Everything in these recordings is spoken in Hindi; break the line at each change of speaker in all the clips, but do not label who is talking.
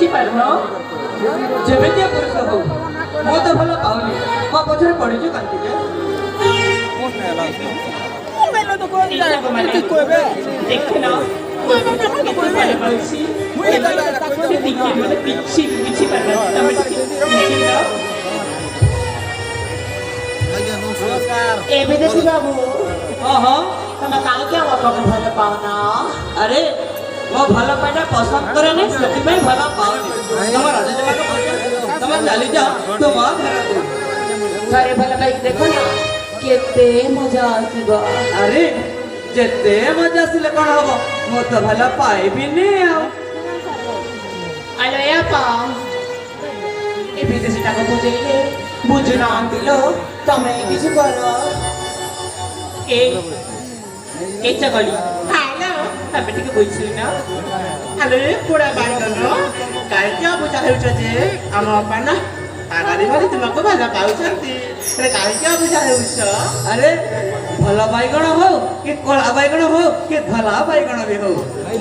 बुझी पारुनो
जेमितिया पुरुष हो मो तो भला पाउनी मो पछरे पड़ी छु कांती के
मेलो तो कोई जाए कोई कोबे
देखना भल पाउछि देखिए मतलब पिछी पारना तमे बुझी ना
ए विदेशी बाबू
हां हां
तमे काहे क्या बाबा को भल पाउना
अरे मो भला पाइना पसंद करे नै सेति में भला पाउनी तम राजा जमा को तम चली जा तो मा
घरे भल पाई देखो ना केते मजा आसीबा
अरे जेते मजा सिले कोन हबो मो तो भला पाइबी नै आ
आलो या पा ए विदेशी टाको बुझेले बुझना दिलो तमे किछु करो
ए चगली
हेलो
तमे ठीक बुझी ना
अरे पूरा बांगनो काय क्या बुझा हेउछ जे हम अपन आगारी भरी तुमको भला पाउछंती रे काय क्या बुझा हेउछ
अरे भला बाइगण हो कि कला बाइगण हो कि धला बाइगण भी हो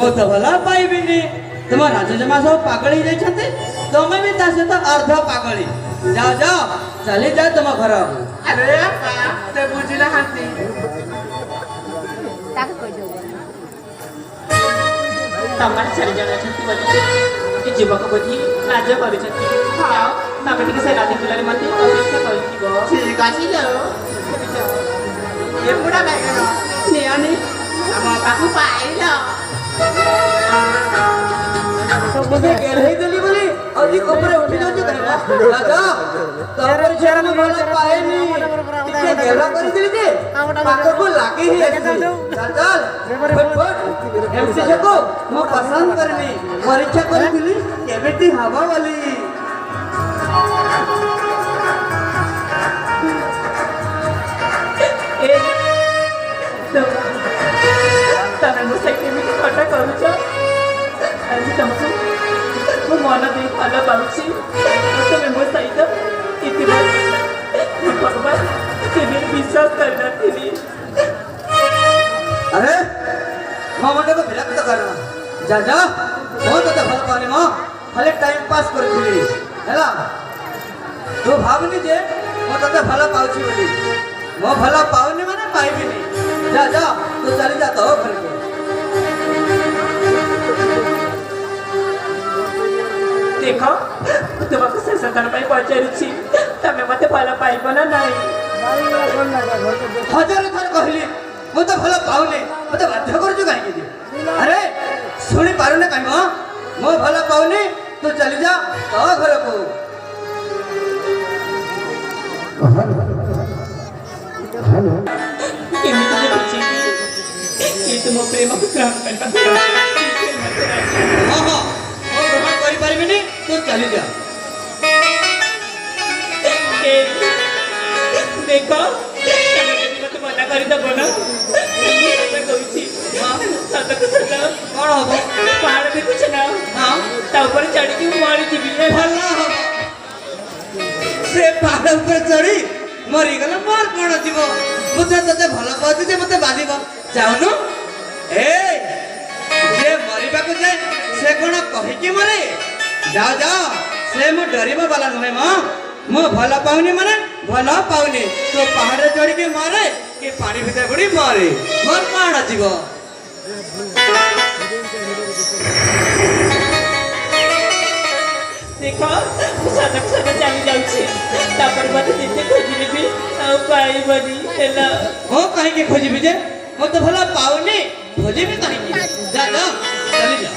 मो तो भला पाइबी नै तुम राजा जमा सब पागल ही जाइछते तमे भी ता से तो अर्ध पागली जाओ जाओ चली जा तुम घर
अरे अपा ते बुझना हंती
ताके कोइ जो
तमार चली जाना छथि बोली ए जीवक बोली लाज करि छथि हां तमे ठीक से राधी कुलारे मते अपेक्षा करथिबो
ठीक अछि जाओ ये पूरा बांगनो ने आनी हम पाकु पाइलो
तो मुझे गेल ही दिली बोली अधिक ऊपर उठी जाऊ कहला राजा तोपर छेरा में भला पाए नी के गेला करी दिली जे पाक को लागे ही चल चल फट एमसी जको मो पसंद करनी परीक्षा करी दिली केबेटी हवा वाली
ए तमे मुसे केमिति कटा करूछ आज तमको मो मन दे भल पाउछि तमे मो सहित इति भगवान केबे विश्वास करना थिली
अरे मो मन को बिलक तो करना जा जा मो तो भल पानी मो खाली टाइम पास करथिली हैला तू भावनी जे मो तो भल पाउछि बोली मो भल पाउनी माने पाइबी नहीं जा जा तू चली जा तो घर के
देखो तुमको शेष कर पाई पचारिछि तमे मते भल पाइबो ना नाही
हजार थर कहली मो तो भल पाउनी मते बाध्य करछु काहे के अरे सुनी पारु ना काहे मो भल पाउनी तू चली जा तो घर को
केमिति जे बुझी ये तुम प्रेम को ग्रहण करबा
हां हां ओ ग्रहण करि पारिबी नी तू चली जा
ए देखो मत मना करि दबो ना मैं कहूची सत को सत
कौन हबो
पहाड़ भी कुछ ना
हां
ता ऊपर चढ़ के मारी जीवी
भला हो से पहाड़ ऊपर चढ़ी मरी गला मोर कोन जीवो मुते तते भला पाउती जे मते बाधिबो जाउनु ए जे मरिबा को जाय से कोन कहि कि मरे जाओ जाओ से मो डरिबा वाला नहे मो भला पाउनी माने भला पाउनी तो पहाड़ चढ़ी के मारे के पानी भीतर गुड़ी मारे मोर कोन जीवो
देखो सतक सतक चली जाउची तापर मते जिते खोजिली भी आ पाई बनी हेला
हो कहीं के खोजिबी जे मो तो भला पाउनी खोजिबी कहीं के जा जा चली जा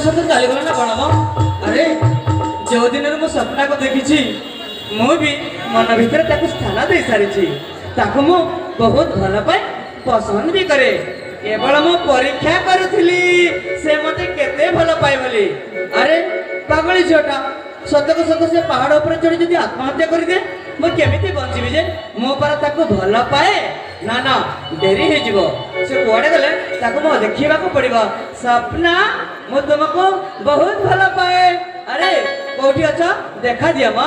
ସହିତ ଚାଲିଗଲା ନା କଣ ମ? ଆରେ ଯେଉଁ ଦିନରୁ ମୁଁ ସ୍ୱପ୍ନାକୁ ଦେଖିଛି ମୁଁ ବି ମନ ଭିତରେ ତାକୁ ସ୍ଥାନ ଦେଇ ସାରିଛି। ତାକୁ ମୁଁ ବହୁତ ଭଲ ପାଏ, ପସନ୍ଦ ବି କରେ। କେବଳ ମୁଁ ପରୀକ୍ଷା କରୁଥିଲି ସେ ମତେ କେତେ ଭଲ ପାଏ ବୋଲି। ଆରେ ପାଗଳି ଝିଅଟା ସତକୁ ସତ ସେ ପାହାଡ଼ ଉପରେ ଚଢ଼ି ଯଦି ଆତ୍ମହତ୍ୟା କରିଦିଏ ମୁଁ କେମିତି ବଞ୍ଚିବି ଯେ? ମୁଁ ପରା ତାକୁ ଭଲ ପାଏ। ନା ନା ଡେରି ହେଇଯିବ। ସେ କୁଆଡ଼େ ଗଲେ ତାକୁ ମୁଁ ଦେଖିବାକୁ ପଡ଼ିବ। ସ୍ୱପ୍ନା ମୁଁ ତୁମକୁ ବହୁତ ଭଲ ପାଏ। ଆରେ କୋଉଠି ଅଛ? ଦେଖା ଦିଅ ମ।